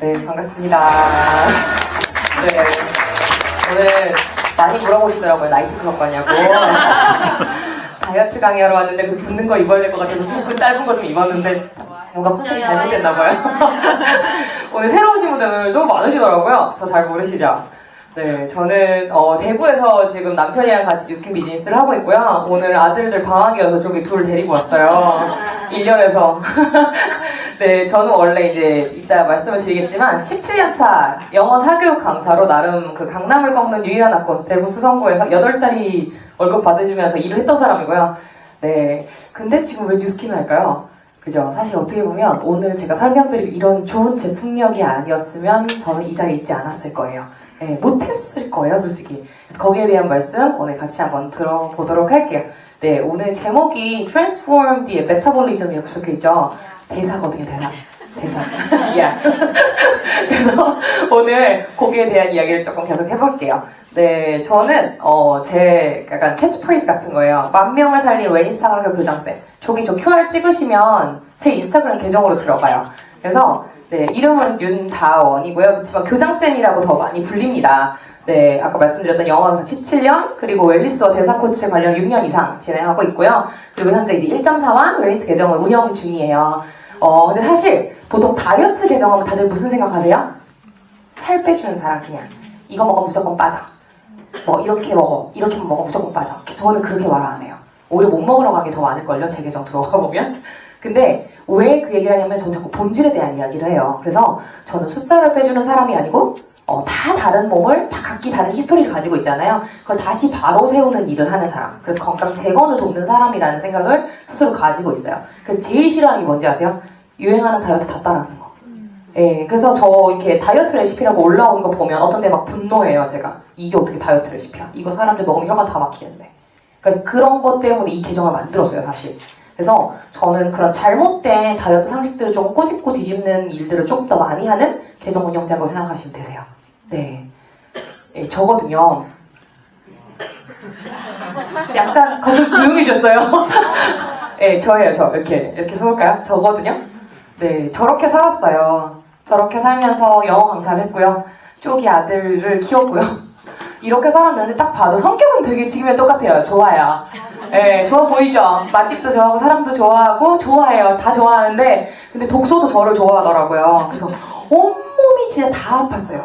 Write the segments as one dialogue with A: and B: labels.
A: 네, 반갑습니다. 네, 오늘 많이 물어보시더라고요. 나이트클럽 가냐고. 다이어트 강의하러 왔는데 그 붙는 거 입어야 될 것 같아서 그 짧은 거 좀 입었는데 뭔가 컨셉이 잘못됐나봐요. 오늘 새로 오신 분들도 많으시더라고요. 저 잘 모르시죠? 네, 저는 대구에서 지금 남편이랑 같이 뉴스킨 비즈니스를 하고 있고요. 오늘 아들들 방학이어서 저기 둘 데리고 왔어요. 1년에서. 네, 저는 원래 이제 이따 말씀을 드리겠지만 17년차 영어 사교육 강사로 나름 그 강남을 꺾는 유일한 학원 대구 수성구에서 8자리 월급 받으시면서 일을 했던 사람이고요. 네, 근데 지금 왜 뉴스킨을 할까요? 그죠? 사실 어떻게 보면 오늘 제가 설명드릴 이런 좋은 제품력이 아니었으면 저는 이 자리에 있지 않았을 거예요. 네, 못했을 거예요, 솔직히. 그래서 거기에 대한 말씀 오늘 같이 한번 들어보도록 할게요. 네, 오늘 제목이 Transform the Metabolism 이렇게 적혀있죠. 대사거든요, 대사. yeah. 그래서 오늘 거기에 대한 이야기를 조금 계속 해볼게요. 네, 저는 제 약간 캐치프레이즈 같은 거예요. 10,000명을 살린 웨인스타그램 교장쌤. 저기 저 QR 찍으시면 제 인스타그램 계정으로 들어가요. 그래서 네, 이름은 윤자원이고요. 그렇지만 교장쌤이라고 더 많이 불립니다. 네, 아까 말씀드렸던 영어 강사 17년, 그리고 웰니스와 대사 코치 관련 6년 이상 진행하고 있고요. 그리고 현재 이제 1.4만 웰니스 계정을 운영 중이에요. 근데 사실 보통 다이어트 계정하면 다들 무슨 생각하세요? 살 빼주는 사람 그냥. 이거 먹으면 무조건 빠져. 뭐 이렇게 먹어, 이렇게 먹어 무조건 빠져. 저는 그렇게 말 안 해요. 오히려 못 먹으러 가는 게 더 많을걸요, 제 계정 들어가 보면. 근데 왜 그 얘기를 하냐면 저는 자꾸 본질에 대한 이야기를 해요. 그래서 저는 숫자를 빼주는 사람이 아니고 다 다른 몸을 다 각기 다른 히스토리를 가지고 있잖아요. 그걸 다시 바로 세우는 일을 하는 사람. 그래서 건강 재건을 돕는 사람이라는 생각을 스스로 가지고 있어요. 그래서 제일 싫어하는 게 뭔지 아세요? 유행하는 다이어트 다 따라하는 거. 예, 그래서 저 이렇게 다이어트 레시피라고 올라오는 거 보면 어떤 데 막 분노해요, 제가. 이게 어떻게 다이어트 레시피야? 이거 사람들 먹으면 혀가 다 막히는데. 그러니까 그런 것 때문에 이 계정을 만들었어요, 사실. 그래서 저는 그런 잘못된 다이어트 상식들을 좀 꼬집고 뒤집는 일들을 조금 더 많이 하는 계정 운영자라고 생각하시면 되세요. 네. 네, 저거든요. 약간 거기 조용해졌어요. 네, 저예요, 저. 이렇게 서볼까요? 저거든요. 네, 저렇게 살았어요. 저렇게 살면서 영어 강사를 했고요. 쪼기 아들을 키웠고요. 이렇게 살았는데 딱 봐도 성격은 되게 지금이랑 똑같아요. 좋아요. 네, 좋아 보이죠? 맛집도 좋아하고 사람도 좋아하고 좋아해요. 다 좋아하는데 근데 독소도 저를 좋아하더라고요. 그래서 온몸이 진짜 다 아팠어요.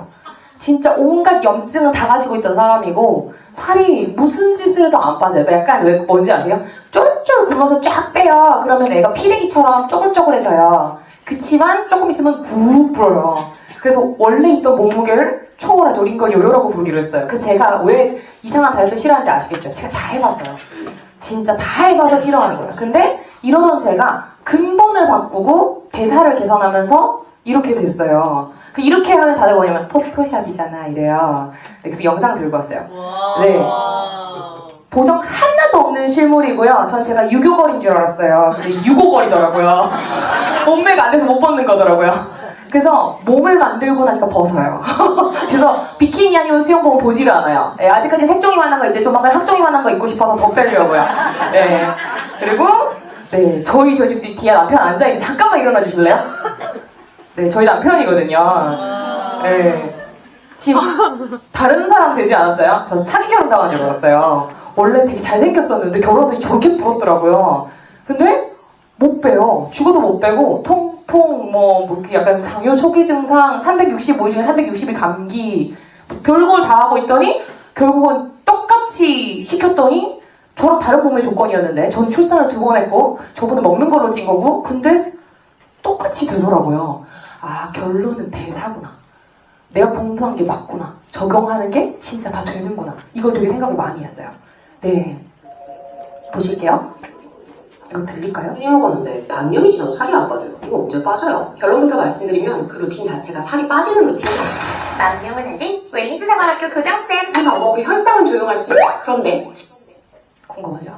A: 진짜 온갖 염증은 다 가지고 있던 사람이고 살이 무슨 짓을 해도 안 빠져요. 그러니까 약간 왜 뭔지 아세요? 쫄쫄 굶어서 쫙 빼요. 그러면 애가 피레기처럼 쪼글쪼글해져요. 그치만 조금 있으면 굴 불어요. 그래서 원래 있던 몸무게를 초월하죠. 우린 걸 요요라고 부르기로 했어요. 그래서 제가 왜 이상한 다이어트 싫어하는지 아시겠죠? 제가 다 해봤어요. 진짜 다 해봐서 싫어하는 거예요. 근데 이러던 제가 근본을 바꾸고 대사를 개선하면서 이렇게 됐어요. 이렇게 하면 다들 뭐냐면 포토샵이잖아 이래요. 그래서 영상 들고 왔어요. 네. 보정 하나도 없는 실물이고요. 전 제가 유교걸인 줄 알았어요. 근데 유고걸이더라고요. 몸매가 안 돼서 못 벗는 거더라고요. 그래서 몸을 만들고 나니까 벗어요. 그래서 비키니 아니면 수영복은 보지를 않아요. 네, 아직까지 색종이만한 거 있는데 조만간 합종이만한 거 입고 싶어서 더 빼려고요. 네. 그리고 네, 저희 저 집 뒤에 남편 앉아있는데 잠깐만 일어나 주실래요? 네, 저희 남편이거든요. 네. 지금 다른 사람 되지 않았어요? 저 사기 결혼 당한 줄 알았어요. 원래 되게 잘생겼었는데 결혼도 저렇게 부럽더라고요. 근데 못 빼요. 죽어도 못 빼고 통풍 뭐 약간 당뇨 초기 증상 365일 중에 360일 감기 별걸 다 하고 있더니 결국은 똑같이 시켰더니 저랑 다른 몸의 조건이었는데 전 출산을 2번 했고 저분은 먹는 걸로 찐 거고 근데 똑같이 되더라고요. 아, 결론은 대사구나. 내가 공부한 게 맞구나. 적용하는 게 진짜 다 되는구나. 이걸 되게 생각을 많이 했어요. 네. 보실게요. 이거 들릴까요?
B: 많이 먹었는데 만 명이 지나도 살이 안 빠져요. 이거 언제 빠져요? 결론부터 말씀드리면 그 루틴 자체가 살이 빠지는 루틴이에요.
C: 10,000명을 살린 웰니스 사관학교 교장쌤.
B: 이 방법이 혈당은 조용할 수 있어요. 그런데
A: 궁금하죠?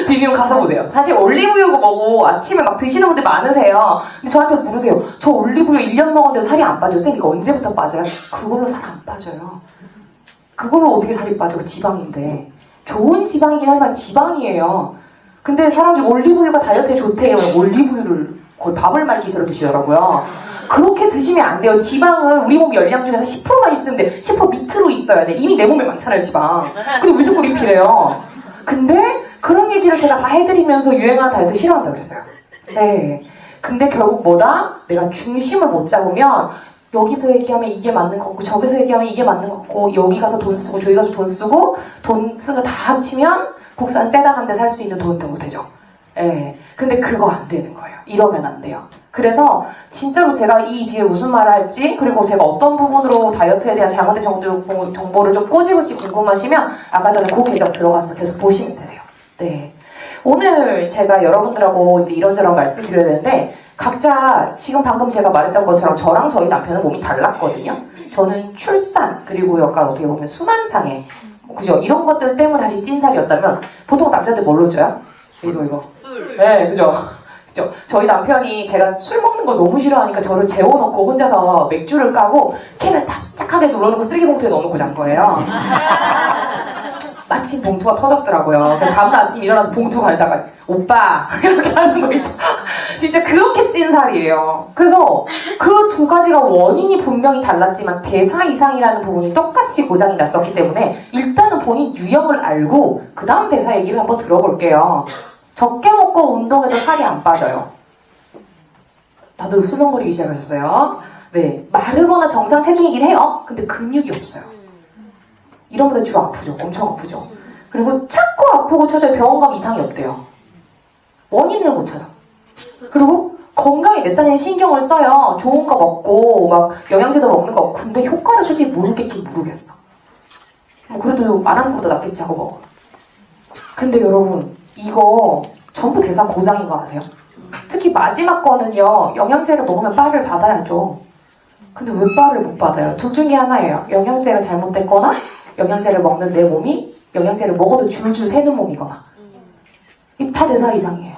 A: 디디움 가서 보세요. 사실 올리브유고 뭐고 아침에 막 드시는 분들 많으세요. 근데 저한테 물으세요. 저 올리브유 1년 먹었는데 살이 안 빠져요. 쌤 이거 언제부터 빠져요? 그걸로 살 안 빠져요. 그걸로 어떻게 살이 빠져? 지방인데. 좋은 지방이긴 하지만 지방이에요. 근데 사람들이 올리브유가 다이어트에 좋대요. 올리브유를 거의 밥을 말기세로 드시더라고요. 그렇게 드시면 안 돼요. 지방은 우리 몸 열량 중에서 10%만 있으면 돼. 10% 밑으로 있어야 돼. 이미 내 몸에 많잖아요, 지방. 근데 왜 자꾸 리필해요? 근데 그런 얘기를 제가 다 해드리면서 유행하는 다이어트 싫어한다고 그랬어요. 네. 근데 결국 뭐다? 내가 중심을 못 잡으면 여기서 얘기하면 이게 맞는 것 같고 저기서 얘기하면 이게 맞는 것 같고 여기 가서 돈 쓰고 저기 가서 돈 쓰고 돈 쓰는 거 다 합치면 국산 세단 한 대 살 수 있는 돈 정도 되죠. 예. 근데 그거 안 되는 거예요. 이러면 안 돼요. 그래서 진짜로 제가 이 뒤에 무슨 말을 할지 그리고 제가 어떤 부분으로 다이어트에 대한 잘못된 정보를 좀 꼬집을지 궁금하시면 아까 전에 그 계정 들어가서 계속 보시면 되세요. 네. 오늘 제가 여러분들하고 이제 이런저런 말씀드려야 되는데 각자 지금 방금 제가 말했던 것처럼 저랑 저희 남편은 몸이 달랐거든요. 저는 출산 그리고 약간 어떻게 보면 수만상해 그죠? 이런 것들 때문에 다시 찐살이었다면 보통 남자들 뭘로 쪄요? 이거 술. 네, 그죠? 그죠? 저희 남편이 제가 술 먹는 걸 너무 싫어하니까 저를 재워놓고 혼자서 맥주를 까고 캔을 납작하게 눌러놓고 쓰레기 봉투에 넣어놓고 잔 거예요. 마침 봉투가 터졌더라고요. 그래서 다음날 아침 일어나서 봉투 갈다가 오빠 이렇게 하는 거 있죠. 진짜 그렇게 찐살이에요. 그래서 그 두 가지가 원인이 분명히 달랐지만 대사 이상이라는 부분이 똑같이 고장이 났었기 때문에 일단은 본인 유형을 알고 그 다음 대사 얘기를 한번 들어볼게요. 적게 먹고 운동해도 살이 안 빠져요. 다들 수명거리기 시작하셨어요. 네, 마르거나 정상 체중이긴 해요. 근데 근육이 없어요. 이런 분들 주로 아프죠. 엄청 아프죠. 그리고 자꾸 아프고 찾아요. 병원 가면 이상이 없대요. 원인을 못 찾아. 그리고 건강에 몇 단에 신경을 써요. 좋은 거 먹고 막 영양제도 먹는 거. 근데 효과를 솔직히 모르겠긴 모르겠어. 뭐 그래도 안 하는 것보다 낫겠지 하고 먹어. 근데 여러분 이거 전부 대사 고장인 거 아세요? 특히 마지막 거는요. 영양제를 먹으면 빠를 받아야죠. 근데 왜 빠를 못 받아요? 둘 중에 하나예요. 영양제가 잘못됐거나 영양제를 먹는 내 몸이 영양제를 먹어도 줄줄 새는 몸이거나. 이 다 대사 이상이에요.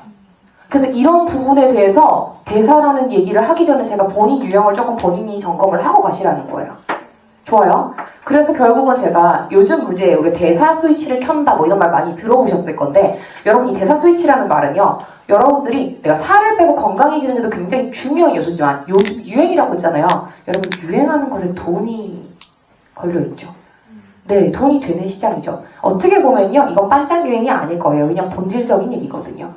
A: 그래서 이런 부분에 대해서 대사라는 얘기를 하기 전에 제가 본인 유형을 조금 본인이 점검을 하고 가시라는 거예요. 좋아요. 그래서 결국은 제가 요즘 문제에 우리 대사 스위치를 켠다 뭐 이런 말 많이 들어보셨을 건데 여러분 이 대사 스위치라는 말은요. 여러분들이 내가 살을 빼고 건강해지는 데도 굉장히 중요한 요소지만 요즘 유행이라고 있잖아요. 여러분 유행하는 것에 돈이 걸려있죠. 네, 돈이 되는 시장이죠. 어떻게 보면요. 이건 반짝 유행이 아닐 거예요. 그냥 본질적인 얘기거든요.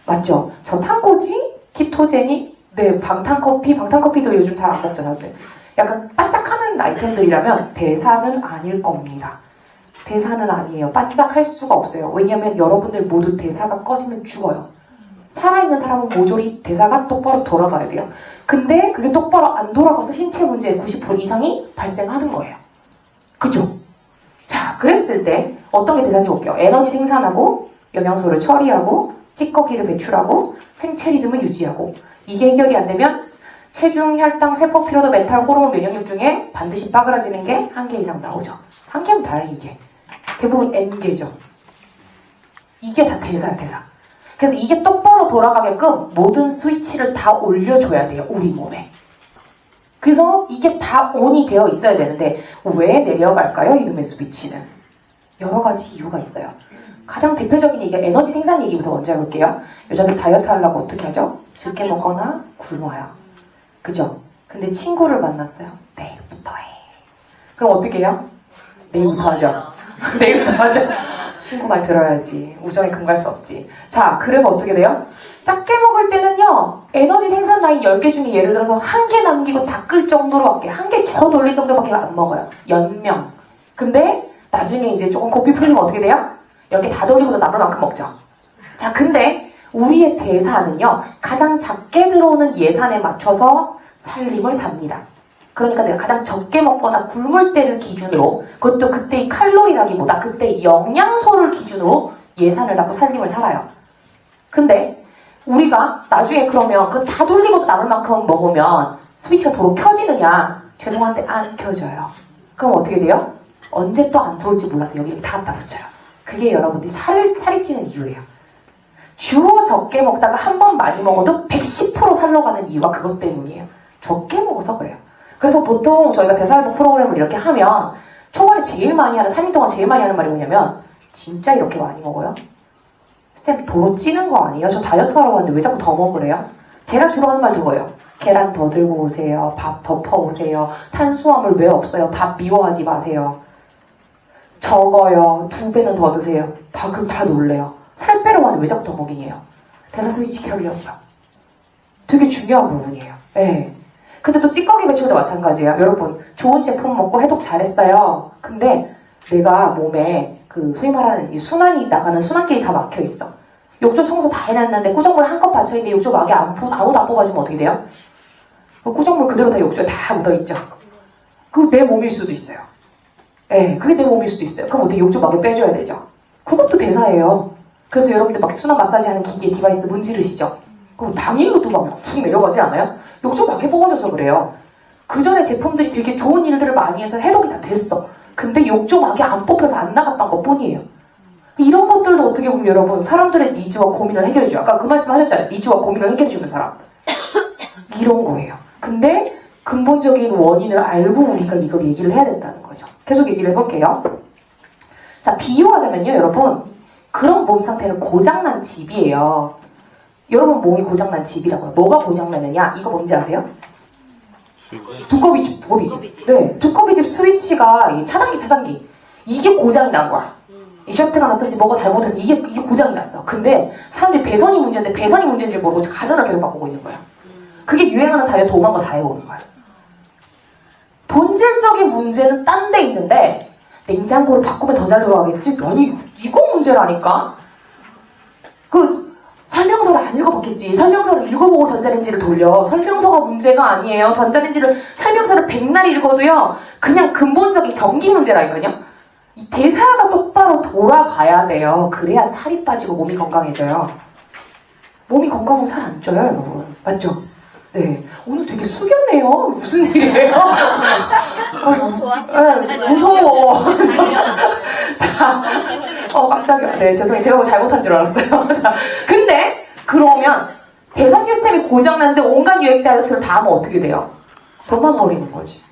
A: 맞죠? 저 탄고지, 키토제닉, 네, 방탄커피도 요즘 잘 안 먹잖아요. 네. 약간 반짝하는 아이템들이라면 대사는 아닐 겁니다. 대사는 아니에요. 반짝할 수가 없어요. 왜냐면 여러분들 모두 대사가 꺼지면 죽어요. 살아있는 사람은 모조리 대사가 똑바로 돌아가야 돼요. 근데 그게 똑바로 안 돌아가서 신체 문제의 90% 이상이 발생하는 거예요. 그죠? 자, 그랬을 때 어떤 게 대사인지 볼게요. 에너지 생산하고 영양소를 처리하고 찌꺼기를 배출하고 생체 리듬을 유지하고 이게 해결이 안 되면 체중, 혈당, 세포, 피로도, 메탈, 호르몬, 면역력 중에 반드시 빠그라지는 게 한 개 이상 나오죠. 한 개면 다예요, 이게. 대부분 N개죠. 이게 다 대사야, 대사. 그래서 이게 똑바로 돌아가게끔 모든 스위치를 다 올려줘야 돼요, 우리 몸에. 그래서 이게 다 온이 되어 있어야 되는데 왜 내려갈까요, 이놈의 스위치는? 여러 가지 이유가 있어요. 가장 대표적인 얘기가 에너지 생산 얘기부터 먼저 해볼게요. 요즘에 다이어트 하려고 어떻게 하죠? 적게 먹거나 굶어요. 그죠? 근데 친구를 만났어요. 내일부터 해. 그럼 어떻게 해요? 내일부터 하죠. 내일부터 하죠. 친구 말 들어야지. 우정이 금갈 수 없지. 자, 그래서 어떻게 돼요? 작게 먹을 때는요. 에너지 생산 라인 10개 중에 예를 들어서 한 개 남기고 다 끌 정도로밖에 한 개 더 돌릴 정도밖에 안 먹어요. 연명. 근데 나중에 이제 조금 고삐 풀리면 어떻게 돼요? 10개 다 돌리고도 남을 만큼 먹죠. 자, 근데 우리의 대사는요. 가장 작게 들어오는 예산에 맞춰서 살림을 삽니다. 그러니까 내가 가장 적게 먹거나 굶을 때를 기준으로 그것도 그때의 칼로리라기보다 그때의 영양소를 기준으로 예산을 잡고 살림을 살아요. 근데 우리가 나중에 그러면 그 다 돌리고도 남을 만큼 먹으면 스위치가 도로 켜지느냐? 죄송한데 안 켜져요. 그럼 어떻게 돼요? 언제 또 안 들어올지 몰라서 여기 다 갖다 붙여요. 그게 여러분들이 살이 찌는 이유예요. 주로 적게 먹다가 한 번 많이 먹어도 110% 살러 가는 이유가 그것 때문이에요. 적게 먹어서 그래요. 그래서 보통 저희가 대사회복 프로그램을 이렇게 하면 초반에 제일 많이 하는 3일 동안 제일 많이 하는 말이 뭐냐면 진짜 이렇게 많이 먹어요? 쌤 도로 찌는 거 아니에요? 저 다이어트 하러 왔는데 왜 자꾸 더 먹으래요? 제가 주로 하는 말 그거예요. 계란 더 들고 오세요. 밥 덮어 오세요. 탄수화물 왜 없어요? 밥 미워하지 마세요. 적어요. 2배는 더 드세요. 그럼 다 놀래요. 살 빼러 가는데 왜 자꾸 더 먹이냐요. 대사 스위치 켜려고요. 되게 중요한 부분이에요. 예. 근데 또 찌꺼기 배출도 마찬가지예요. 여러분, 좋은 제품 먹고 해독 잘했어요. 근데 내가 몸에 소위 말하는 이 순환이 나가는 순환길이 다 막혀 있어. 욕조 청소 다 해놨는데 꾸정물 한껏 받쳐있는데 욕조 막에 아무도 안 뽑아주면 어떻게 돼요? 그 꾸정물 그대로 다 욕조에 다 묻어있죠. 그거 내 몸일 수도 있어요. 예, 그게 내 몸일 수도 있어요. 그럼 어떻게 욕조 막에 빼줘야 되죠? 그것도 대사예요. 그래서 여러분들 막 순환 마사지 하는 기계 디바이스 문지르시죠? 그럼 당일로도 막 툭 내려가지 않아요? 욕조 막에 뽑아줘서 그래요. 그 전에 제품들이 되게 좋은 일들을 많이 해서 해독이 다 됐어. 근데 욕조 막에 안 뽑혀서 안 나갔던 것 뿐이에요. 이런 것들도 어떻게 보면 여러분 사람들의 니즈와 고민을 해결해줘요. 아까 그 말씀 하셨잖아요. 니즈와 고민을 해결해주는 사람. 이런 거예요. 근데 근본적인 원인을 알고 우리가 이걸 얘기를 해야 된다는 거죠. 계속 얘기를 해볼게요. 자, 비유하자면요, 여러분. 그런 몸 상태는 고장난 집이에요. 여러분 몸이 고장난 집이라고요. 뭐가 고장나느냐? 이거 뭔지 아세요? 두꺼비집. 네, 두꺼비집 스위치가 차단기. 이게 고장이 난 거야. 이 셔츠가 났든지 뭐가 잘못해서 이게 고장이 났어. 근데 사람들이 배선이 문제인데 배선이 문제인 줄 모르고 가전을 계속 바꾸고 있는 거야. 그게 유행하는 다이어트 오만 거 다 해보는 거야. 본질적인 문제는 딴 데 있는데 냉장고를 바꾸면 더 잘 돌아가겠지? 아니 이거 문제라니까? 설명서를 안 읽어봤겠지. 설명서를 읽어보고 전자레인지를 돌려. 설명서가 문제가 아니에요. 전자레인지를 설명서를 100날 읽어도요. 그냥 근본적인 전기 문제라니까요. 이 대사가 똑바로 돌아가야 돼요. 그래야 살이 빠지고 몸이 건강해져요. 몸이 건강하면 살 안 쪄요, 여러분. 맞죠? 네. 오늘 되게 숙연해요. 무슨 일이에요? 무서워. 자, 깜짝이야. 네, 죄송해요. 제가 잘못한 줄 알았어요. 자, 근데, 그러면, 대사 시스템이 고장났는데 온갖 유행 다이어트를 다 하면 어떻게 돼요? 도망버리는 거지.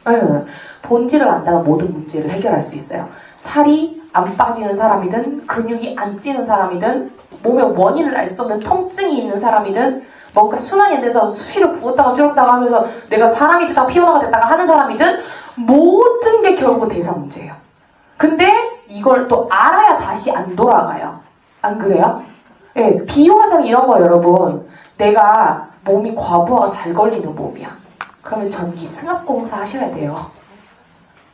A: 본질을 안다면 모든 문제를 해결할 수 있어요. 살이 안 빠지는 사람이든, 근육이 안 찌는 사람이든, 몸의 원인을 알 수 없는 통증이 있는 사람이든, 뭔가 순환이 안 돼서 수시로 부었다가 줄었다가 하면서 내가 사람이 됐다가 피어나가 됐다가 하는 사람이든, 모든 게 결국 대사 문제예요. 근데 이걸 또 알아야 다시 안 돌아가요. 안 그래요? 예, 비유하자면 이런 거예요, 여러분. 내가 몸이 과부하가 잘 걸리는 몸이야. 그러면 전기 승합공사 하셔야 돼요.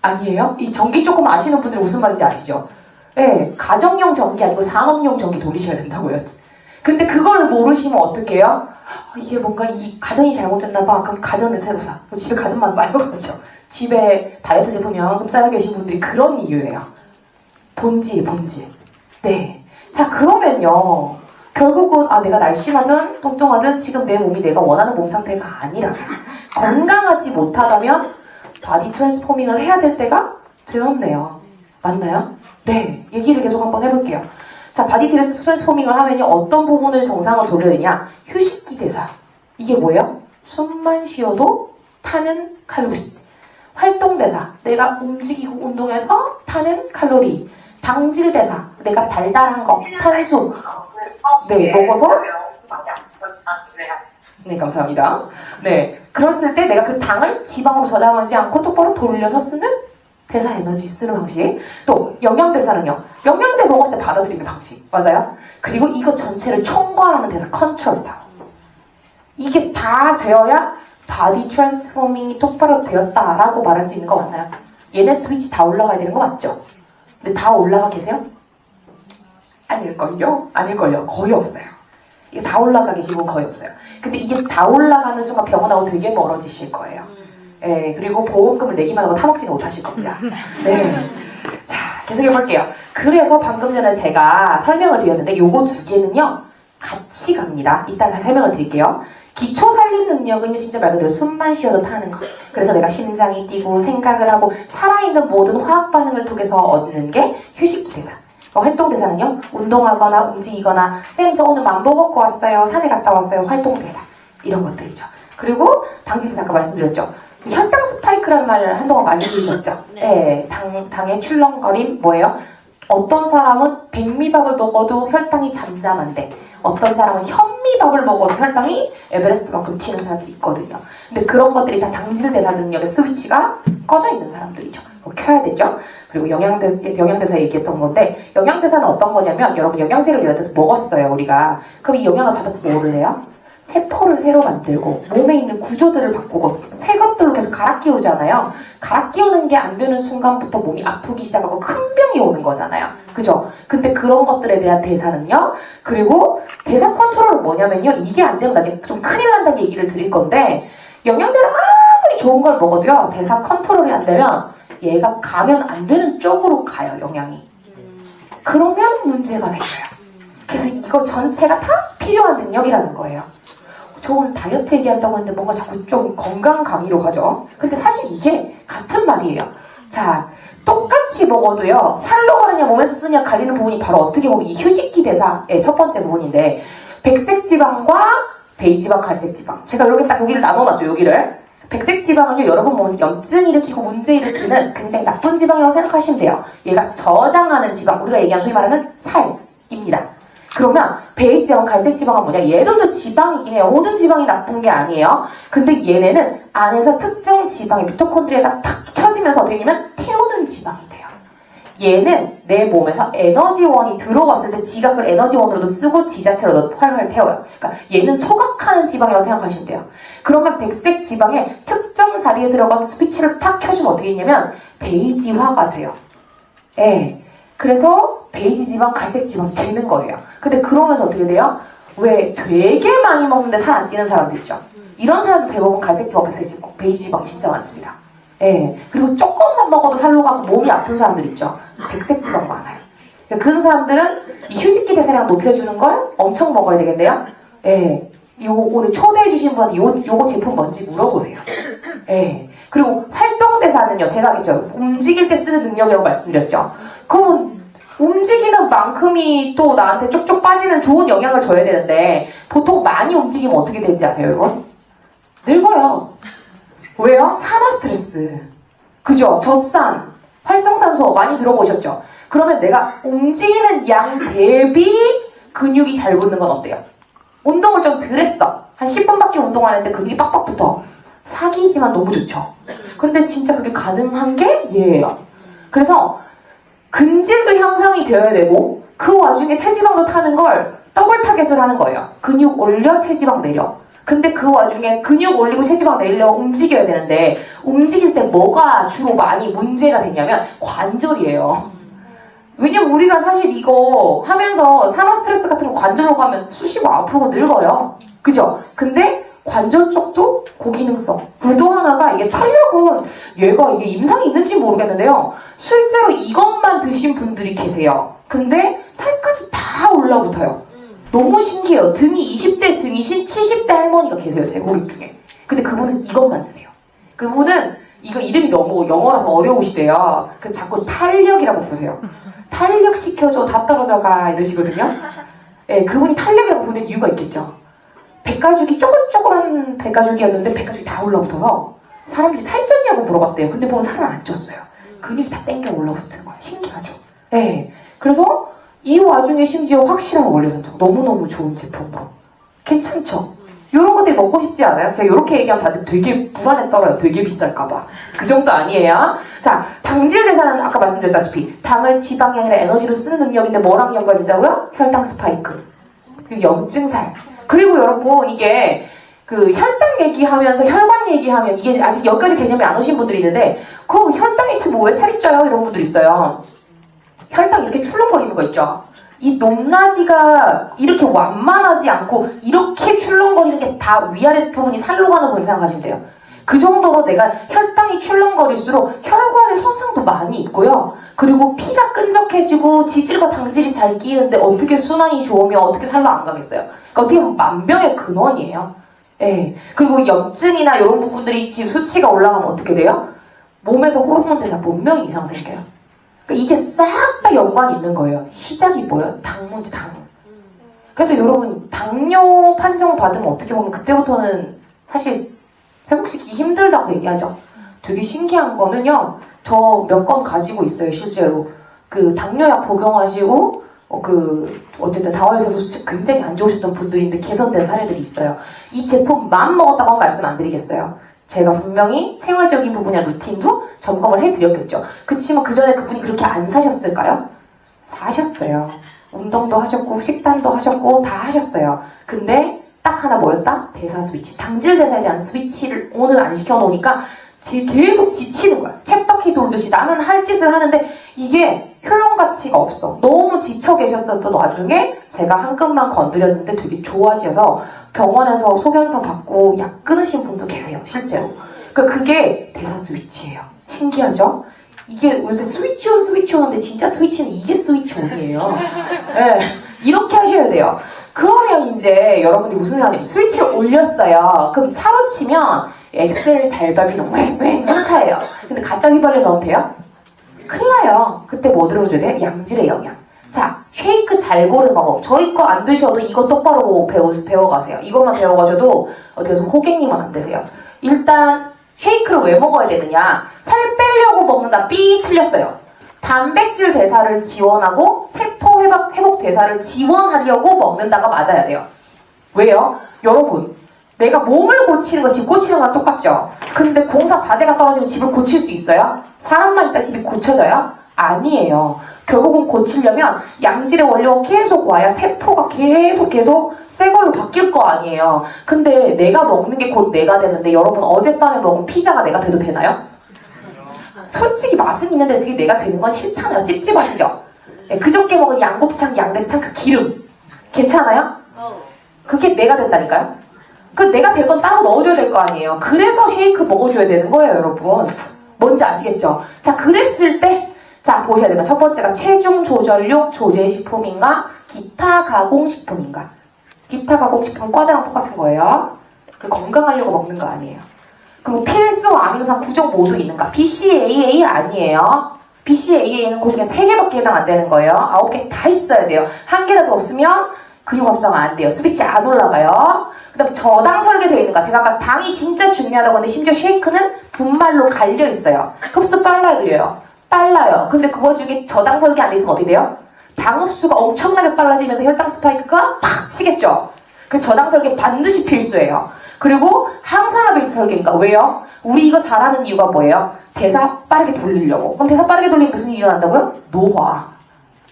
A: 아니에요? 이 전기 조금 아시는 분들 무슨 말인지 아시죠? 예, 가정용 전기 아니고 산업용 전기 돌리셔야 된다고요. 근데 그걸 모르시면 어떡해요? 이게 뭔가 이 가전이 잘못됐나 봐. 그럼 가전을 새로 사. 그럼 집에 가전만 쌓여 그렇죠. 집에 다이어트 제품이 요만큼 쌓여 계신 분들이 그런 이유예요. 본질. 네. 자, 그러면요. 결국은 내가 날씬하든 통통하든 지금 내 몸이 내가 원하는 몸 상태가 아니라 건강하지 못하다면 바디 트랜스포밍을 해야 될 때가 되었네요. 맞나요? 네. 얘기를 계속 한번 해볼게요. 자, 바디 트랜스포밍을 하면요. 어떤 부분을 정상으로 돌려야 되냐? 휴식기 대사. 이게 뭐예요? 숨만 쉬어도 타는 칼로리. 활동 대사. 내가 움직이고 운동해서 타는 칼로리. 당질 대사. 내가 달달한 거, 탄수. 네, 먹어서. 네, 감사합니다. 네, 그랬을 때 내가 그 당을 지방으로 저장하지 않고 똑바로 돌려서 쓰는 대사 에너지 쓰는 방식. 또 영양 대사는요. 영양제 먹었을 때 받아들이는 방식. 맞아요? 그리고 이거 전체를 총괄하는 대사 컨트롤이다. 이게 다 되어야 바디 트랜스포밍이 똑바로 되었다라고 말할 수 있는 거 맞나요? 얘네 스위치 다 올라가야 되는 거 맞죠? 근데 다 올라가 계세요? 아닐걸요? 거의 없어요. 이게 다 올라가 계시고 거의 없어요. 근데 이게 다 올라가는 순간 병원하고 되게 멀어지실 거예요. 네, 그리고 보험금을 내기만 하고 타먹지는 못하실 겁니다. 네. 자, 계속해볼게요. 그래서 방금 전에 제가 설명을 드렸는데 요거 두 개는요, 같이 갑니다. 이따가 설명을 드릴게요. 기초 살림 능력은요, 진짜 말 그대로 숨만 쉬어도 타는 거. 그래서 내가 심장이 뛰고 생각을 하고 살아있는 모든 화학 반응을 통해서 얻는 게 휴식기 대사. 활동 대사는요, 운동하거나 움직이거나 쌤 저 오늘 만보 걷고 왔어요, 산에 갔다 왔어요, 활동 대사. 이런 것들이죠. 그리고 당질 대사 아까 말씀드렸죠. 혈당 스파이크라는 말을 한동안 많이 들으셨죠? 네, 당의 출렁거림 뭐예요? 어떤 사람은 백미박을 먹어도 혈당이 잠잠한데
D: 어떤 사람은 현미밥을 먹어도 혈당이 에베레스트만큼 튀는 사람들이 있거든요. 근데 그런 것들이 다 당질 대사 능력의 스위치가 꺼져 있는 사람들이죠. 켜야 되죠. 그리고 영양대사 얘기했던 건데, 영양대사는 어떤 거냐면, 여러분 영양제를 예를 들어서 먹었어요, 우리가. 그럼 이 영양을 받아서 뭐를 해요? 세포를 새로 만들고 몸에 있는 구조들을 바꾸고 새 것들로 계속 갈아 끼우잖아요. 갈아 끼우는 게 안 되는 순간부터 몸이 아프기 시작하고 큰 병이 오는 거잖아요. 그죠? 근데 그런 것들에 대한 대사는요. 그리고 대사 컨트롤은 뭐냐면요. 이게 안 되면 나중에 좀 큰일 난다는 얘기를 드릴 건데, 영양제를 아무리 좋은 걸 먹어도요. 대사 컨트롤이 안 되면 얘가 가면 안 되는 쪽으로 가요. 영양이. 그러면 문제가 생겨요. 그래서 이거 전체가 다 필요한 능력이라는 거예요. 저 오늘 다이어트 얘기한다고 했는데 뭔가 자꾸 좀 건강 강의로 가죠. 근데 사실 이게 같은 말이에요. 자, 똑같이 먹어도요. 살로 가느냐 몸에서 쓰느냐 갈리는 부분이 바로 어떻게 보면 이 휴식기 대사의 첫 번째 부분인데, 백색 지방과 베이지 지방, 갈색 지방. 제가 이렇게 딱 여기를 나눠놨죠. 여기를. 백색 지방은요. 여러분 몸에서 염증 일으키고 문제 일으키는 굉장히 나쁜 지방이라고 생각하시면 돼요. 얘가 저장하는 지방, 우리가 얘기하는 소위 말하는 살입니다. 그러면 베이지 지방, 갈색 지방은 뭐냐? 얘들도 지방이긴 해요. 모든 지방이 나쁜 게 아니에요. 근데 얘네는 안에서 특정 지방이 미토콘드리아가 탁 켜지면서 어떻게 되냐면 태우는 지방이 돼요. 얘는 내 몸에서 에너지원이 들어왔을 때 지가 그걸 에너지원으로도 쓰고 지 자체로도 활활 태워요. 그러니까 얘는 소각하는 지방이라고 생각하시면 돼요. 그러면 백색 지방에 특정 자리에 들어가서 스위치를 탁 켜주면 어떻게 되냐면 베이지화가 돼요. 예. 그래서 베이지 지방, 갈색 지방이 되는 거예요. 근데 그러면서 어떻게 돼요? 왜 되게 많이 먹는데 살 안 찌는 사람들 있죠? 이런 사람들 대부분 갈색 지방, 백색 지방, 베이지 지방 진짜 많습니다. 예. 그리고 조금만 먹어도 살로 가고 몸이 아픈 사람들 있죠? 백색 지방 많아요. 그런 사람들은 이 휴식기 대사량 높여주는 걸 엄청 먹어야 되겠네요? 예. 오늘 초대해주신 분한테 요거 제품 뭔지 물어보세요. 예. 그리고 활동대사는요, 제가 알겠죠? 움직일 때 쓰는 능력이라고 말씀드렸죠? 그러면 움직이는 만큼이 또 나한테 쪽쪽 빠지는 좋은 영향을 줘야 되는데, 보통 많이 움직이면 어떻게 되는지 아세요, 여러분? 늙어요. 왜요? 산화 스트레스. 그죠? 젖산, 활성산소 많이 들어보셨죠? 그러면 내가 움직이는 양 대비 근육이 잘 붙는 건 어때요? 운동을 좀 덜 했어. 한 10분밖에 운동 안 했는데 근육이 빡빡 붙어. 사기지만 너무 좋죠. 그런데 진짜 그게 가능한 게 얘예요. 그래서 근질도 향상이 되어야 되고, 그 와중에 체지방도 타는 걸 더블 타겟을 하는 거예요. 근육 올려, 체지방 내려. 근데 그 와중에 근육 올리고 체지방 내려 움직여야 되는데, 움직일 때 뭐가 주로 많이 문제가 되냐면 관절이에요. 왜냐면 우리가 사실 이거 하면서 산화 스트레스 같은 거 관절로 가면 쑤시고 아프고 늙어요. 그죠? 근데 관절 쪽도 고기능성. 또 하나가 이게 탄력은 얘가 이게 임상이 있는지 모르겠는데요. 실제로 이것만 드신 분들이 계세요. 근데 살까지 다 올라붙어요. 너무 신기해요. 등이 20대 등이신 70대 할머니가 계세요. 제 고객 중에. 근데 그분은 이것만 드세요. 그분은 이거 이름이 너무 영어라서 어려우시대요. 그래서 자꾸 탄력이라고 부르세요. 탄력 시켜줘, 다 떨어져가 이러시거든요. 예, 그분이 탄력이라고 부르는 이유가 있겠죠. 백가죽이 쪼글쪼글한 백가죽이었는데 백가죽이 다 올라붙어서 사람들이 살쪘냐고 물어봤대요. 근데 보면 살을 안 쪘어요. 근육이 다 땡겨 올라붙은 거예요. 신기하죠. 예. 그래서 이 와중에 심지어 확실한 원료 선정. 너무너무 좋은 제품으로. 괜찮죠? 이런 것들이 먹고 싶지 않아요? 제가 이렇게 얘기하면 다들 되게 불안에 떨어요. 되게 비쌀까봐. 그 정도 아니에요. 자, 당질 대사는 아까 말씀드렸다시피 당을 지방이 아니라 에너지로 쓰는 능력인데 뭐랑 연관이 있다고요? 혈당 스파이크. 그리고 염증살. 그리고 여러분 이게 그 혈당 얘기하면서 혈관 얘기하면 이게 아직 여기까지 개념이 안 오신 분들이 있는데, 그 혈당이 지금 왜 살이 쪄요? 이런 분들 있어요. 혈당 이렇게 출렁거리는 거 있죠? 이 높낮이가 이렇게 완만하지 않고 이렇게 출렁거리는 게 다 위아래 부분이 살로 가는 거 생각하시면 돼요. 그 정도로 내가 혈당이 출렁거릴수록 혈관에 손상도 많이 있고요. 그리고 피가 끈적해지고 지질과 당질이 잘 끼이는데 어떻게 순환이 좋으면 어떻게 살로 안 가겠어요? 그러니까 어떻게 보면 만병의 근원이에요. 예. 그리고 염증이나 이런 부분들이 지금 수치가 올라가면 어떻게 돼요? 몸에서 호르몬 대사 분명히 이상 생겨요. 그러니까 이게 싹 다 연관이 있는 거예요. 시작이 뭐예요? 당 문제, 당. 그래서 여러분 당뇨 판정 받으면 어떻게 보면 그때부터는 사실 회복시키기 힘들다고 얘기하죠. 되게 신기한 거는요. 저 몇 건 가지고 있어요. 실제로. 그 당뇨약 복용하시고 어쨌든 다화혈색소 수치 굉장히 안 좋으셨던 분들인데 개선된 사례들이 있어요. 이 제품만 먹었다고 말씀 안 드리겠어요. 제가 분명히 생활적인 부분이나 루틴도 점검을 해드렸겠죠. 그치만 그 전에 그분이 그렇게 안 사셨을까요? 사셨어요. 운동도 하셨고 식단도 하셨고 다 하셨어요. 근데 딱 하나 뭐였다? 대사 스위치. 당질 대사에 대한 스위치를 오늘 안 시켜놓으니까 계속 지치는 거야. 쳇바퀴 돌듯이 나는 할 짓을 하는데 이게 효용 가치가 없어. 너무 지쳐 계셨었던 와중에 제가 한 끈만 건드렸는데 되게 좋아지셔서 병원에서 소견서 받고 약 끊으신 분도 계세요. 실제로. 그러니까 그게 대사 스위치예요. 신기하죠? 이게 요새 스위치온 스위치온인데 진짜 스위치는 이게 스위치온이에요. 네, 이렇게 하셔야 돼요. 그러면 이제 여러분들이 무슨 생각이냐면 스위치를 올렸어요. 그럼 차로 치면 엑셀 잘 밟히는 왱왱 하는 차예요. 근데 가짜 휘발유 넣으면 돼요? 큰일 나요. 그때 뭐 들어줘야 돼? 양질의 영양. 자, 쉐이크 잘 고르는 방법. 저희 거 안 드셔도 이거 똑바로 배워가세요. 이것만 배워가셔도 어디 가서 호객님은 안 되세요. 일단 쉐이크를 왜 먹어야 되느냐? 살 빼려고 먹는다. 삐 틀렸어요. 단백질 대사를 지원하고 세포 회복 대사를 지원하려고 먹는다가 맞아야 돼요. 왜요? 여러분, 내가 몸을 고치는 거 집 고치는 거랑 똑같죠? 근데 공사 자재가 떨어지면 집을 고칠 수 있어요? 사람만 있다 집이 고쳐져요? 아니에요. 결국은 고치려면 양질의 원료가 계속 와야 세포가 계속 새 걸로 바뀔 거 아니에요. 근데 내가 먹는 게 곧 내가 되는데 여러분 어젯밤에 먹은 피자가 내가 돼도 되나요? 솔직히 맛은 있는데 그게 내가 되는 건 싫잖아요. 찝찝하시죠? 네, 그저께 먹은 양곱창, 양대창 그 기름 괜찮아요? 그게 내가 된다니까요? 그 내가 될 건 따로 넣어줘야 될 거 아니에요. 그래서 쉐이크 먹어줘야 되는 거예요, 여러분. 뭔지 아시겠죠? 자, 그랬을 때 자, 보셔야 돼요. 첫 번째가 체중 조절용 조제식품인가 기타 가공식품인가. 기타 가공식품 과자랑 똑같은 거예요. 건강하려고 먹는 거 아니에요. 그럼 필수 아미노산 구성 모두 있는가? BCAA 아니에요. BCAA는 그 중에 3개밖에 해당 안 되는 거예요. 9개 다 있어야 돼요. 한 개라도 없으면 근육 합성 안 돼요. 스위치 안 올라가요. 그 다음에 저당 설계되어 있는가? 제가 아까 당이 진짜 중요하다고 했는데 심지어 쉐이크는 분말로 갈려 있어요. 흡수 빨라들여요. 빨라요. 근데 그 와중에 저당 설계 안 돼 있으면 어떻게 돼요? 당 흡수가 엄청나게 빨라지면서 혈당 스파이크가 팍 치겠죠. 그 저당 설계 반드시 필수예요. 그리고 항산화 베이스 설계니까 왜요? 우리 이거 잘하는 이유가 뭐예요? 대사 빠르게 돌리려고. 그럼 대사 빠르게 돌리면 무슨 일이 일어난다고요? 노화.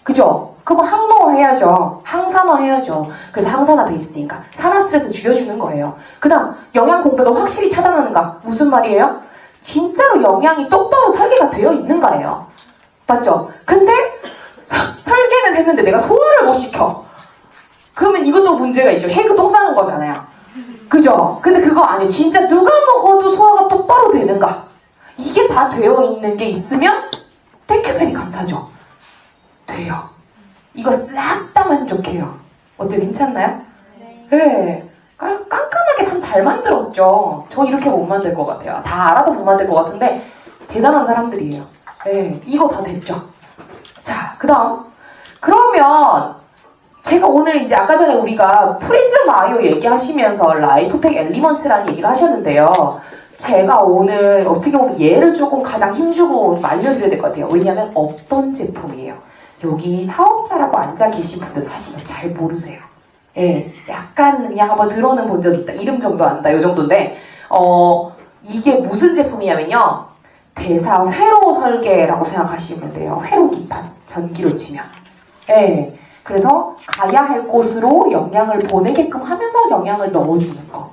D: 그죠? 그거 항노화 해야죠. 항산화 해야죠. 그래서 항산화 베이스니까 산화 스트레스 줄여주는 거예요. 그 다음 영양 공백을 확실히 차단하는가? 무슨 말이에요? 진짜로 영양이 똑바로 설계가 되어 있는가예요. 맞죠? 근데 설계는 했는데 내가 소화를 못 시켜. 그러면 이것도 문제가 있죠. 쉐이크 똥 싸는 거잖아요. 그죠? 근데 그거 아니에요. 진짜 누가 먹어도 소화가 똑바로 되는가? 이게 다 되어 있는 게 있으면 땡큐베리 감사죠. 돼요. 이거 싹 다 만족해요. 어때? 괜찮나요? 네. 깐깐하게 참 잘 만들었죠. 저 이렇게 못 만들 것 같아요. 다 알아도 못 만들 것 같은데 대단한 사람들이에요. 네. 이거 다 됐죠. 자, 그 다음 그러면 제가 오늘 이제 아까 전에 우리가 프리즘 아이오 얘기하시면서 라이프팩 엘리먼츠라는 얘기를 하셨는데요. 제가 오늘 어떻게 보면 얘를 조금 가장 힘주고 좀 알려드려야 될 것 같아요. 왜냐하면 없던 제품이에요. 여기 사업자라고 앉아 계신 분들 사실은 잘 모르세요. 예, 약간 그냥 한번 들어는 본 적 있다. 이름 정도 안다. 요 정도인데 이게 무슨 제품이냐면요. 대사 회로 설계라고 생각하시면 돼요. 회로 기판, 전기로 치면. 예. 그래서 가야 할 곳으로 영양을 보내게끔 하면서 영양을 넣어주는 거.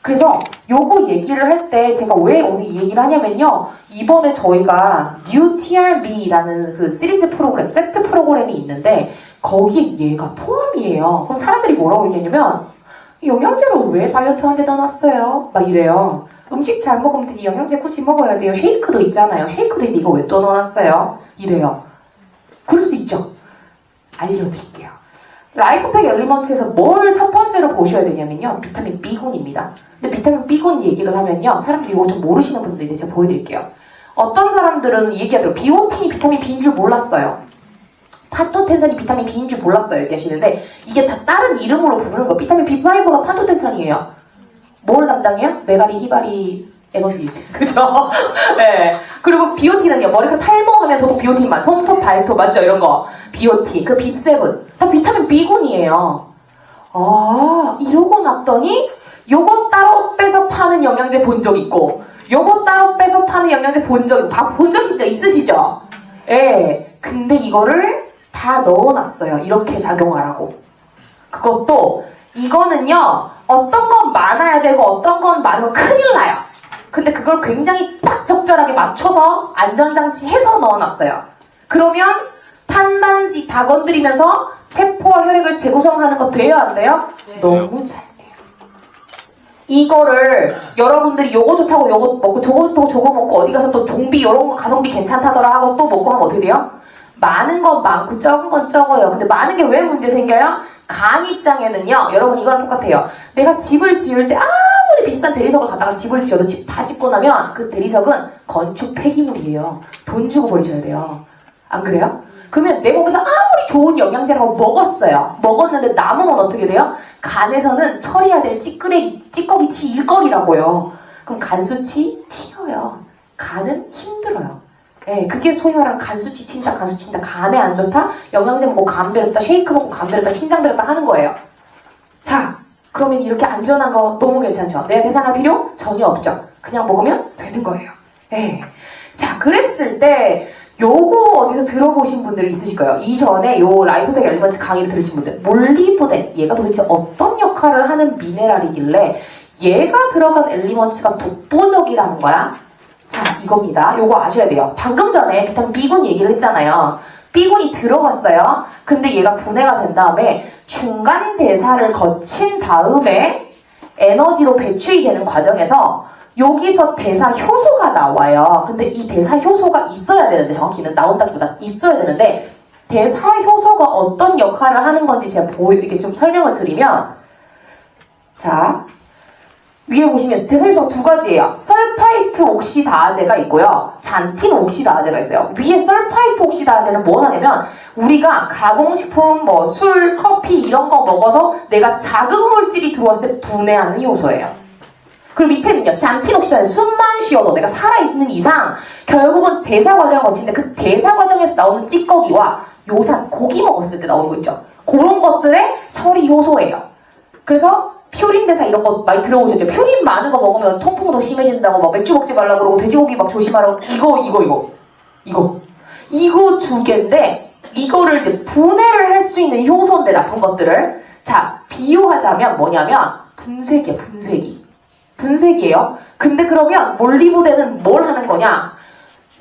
D: 그래서 요거 얘기를 할 때 제가 왜 오늘 이 얘기를 하냐면요. 이번에 저희가 New TRB라는 그 시리즈 프로그램, 세트 프로그램이 있는데 거기에 얘가 포함이에요. 그럼 사람들이 뭐라고 얘기하냐면 영양제를 왜 다이어트 하는데 넣어놨어요? 막 이래요. 음식 잘 먹으면 되지 영양제 굳이 먹어야 돼요. 쉐이크도 있잖아요. 쉐이크도 있는데 이거 왜 또 넣어놨어요? 이래요. 그럴 수 있죠. 알려드릴게요. 라이프팩 엘리먼트에서 뭘 첫 번째로 보셔야 되냐면요. 비타민 B군입니다. 근데 비타민 B군 얘기를 하면요. 사람들이 이거 좀 모르시는 분들이 제가 보여드릴게요. 어떤 사람들은 얘기하더라고요. 비오틴이 비타민 B인 줄 몰랐어요. 판토텐산이 비타민 B인 줄 몰랐어요. 얘기하시는데 이게 다 다른 이름으로 부르는 거. 비타민 B5가 판토텐산이에요. 뭘 담당해요? 메가리, 히바리, 에너지. 그죠? 네. 그리고 BOT는요, 머리카락 탈모하면 보통 BOT만, 손톱, 발톱, 맞죠? 이런 거. BOT, 그 B7. 다 비타민 B군이에요. 아, 이러고 났더니, 요거 따로 빼서 파는 영양제 본 적 있고, 요거 따로 빼서 파는 영양제 본 적 있고, 다 본 적 있으시죠? 예. 근데 이거를 다 넣어놨어요. 이렇게 작용하라고. 그것도, 이거는요, 어떤 건 많아야 되고, 어떤 건 많으면 큰일 나요. 근데 그걸 굉장히 딱 적절하게 맞춰서 안전장치 해서 넣어놨어요. 그러면 탄단지 다 건드리면서 세포와 혈액을 재구성하는 거 돼요, 안 돼요?
B: 네.
D: 너무 잘 돼요. 이거를 여러분들이 요거 좋다고 요거 먹고 저거 좋다고 저거 먹고 어디 가서 또 종비 요런 거 가성비 괜찮다더라 하고 또 먹고 하면 어떻게 돼요? 많은 건 많고 적은 건 적어요. 근데 많은 게 왜 문제 생겨요? 간 입장에는요, 여러분 이거랑 똑같아요. 내가 집을 지을 때 아무리 비싼 대리석을 갖다가 집을 지어도 집 다 짓고 나면 그 대리석은 건축 폐기물이에요. 돈 주고 버리셔야 돼요. 안 그래요? 그러면 내 몸에서 아무리 좋은 영양제라고 먹었어요. 먹었는데 남으면 어떻게 돼요? 간에서는 처리해야 될 찌꺼기치 일거리라고요. 그럼 간 수치 튀어요. 간은 힘들어요. 예, 그게 소위 말하는 간 수치 튄다, 간 수치 튄다, 간에 안 좋다, 영양제 먹고 간 베렸다, 쉐이크 먹고 간 베렸다, 신장 베렸다 하는 거예요. 자, 그러면 이렇게 안전한 거 너무 괜찮죠? 내가 계산할 필요 전혀 없죠? 그냥 먹으면 되는 거예요. 예. 자, 그랬을 때 요거 어디서 들어보신 분들이 있으실 거예요. 이전에 요 라이프백 엘리먼트 강의를 들으신 분들, 몰리브덴, 얘가 도대체 어떤 역할을 하는 미네랄이길래 얘가 들어간 엘리먼트가 독보적이라는 거야? 자, 이겁니다. 요거 아셔야 돼요. 방금 전에 비타민 B군 얘기를 했잖아요. B군이 들어갔어요. 근데 얘가 분해가 된 다음에 중간 대사를 거친 다음에 에너지로 배출이 되는 과정에서 여기서 대사 효소가 나와요. 근데 이 대사 효소가 있어야 되는데, 정확히는 나온다기보다 있어야 되는데, 대사 효소가 어떤 역할을 하는 건지 제가 이렇게 좀 설명을 드리면, 자, 위에 보시면 대사 효소가 두 가지예요. 설파이트 옥시다제가 있고요. 잔틴 옥시다제가 있어요. 위에 설파이트 옥시다제는 뭐 하냐면, 우리가 가공식품, 뭐 술, 커피 이런 거 먹어서 내가 자극물질이 들어왔을 때 분해하는 효소예요. 그리고 밑에는요, 잔틴 옥시다제, 숨만 쉬어도 내가 살아있는 이상 결국은 대사 과정을 거치는데 그 대사 과정에서 나오는 찌꺼기와 요산, 고기 먹었을 때 나오는 거 있죠. 그런 것들의 처리 효소예요. 그래서 퓨린 대사 이런 거 많이 들어보셨죠? 퓨린 많은 거 먹으면 통풍 더 심해진다고 막 맥주 먹지 말라 그러고 돼지고기 막 조심하라고 이거 두 개인데 이거를 이제 분해를 할 수 있는 효소인데 나쁜 것들을 자 비유하자면 뭐냐면 분쇄기야 분쇄기예요. 근데 그러면 몰리브덴은 뭘 하는 거냐?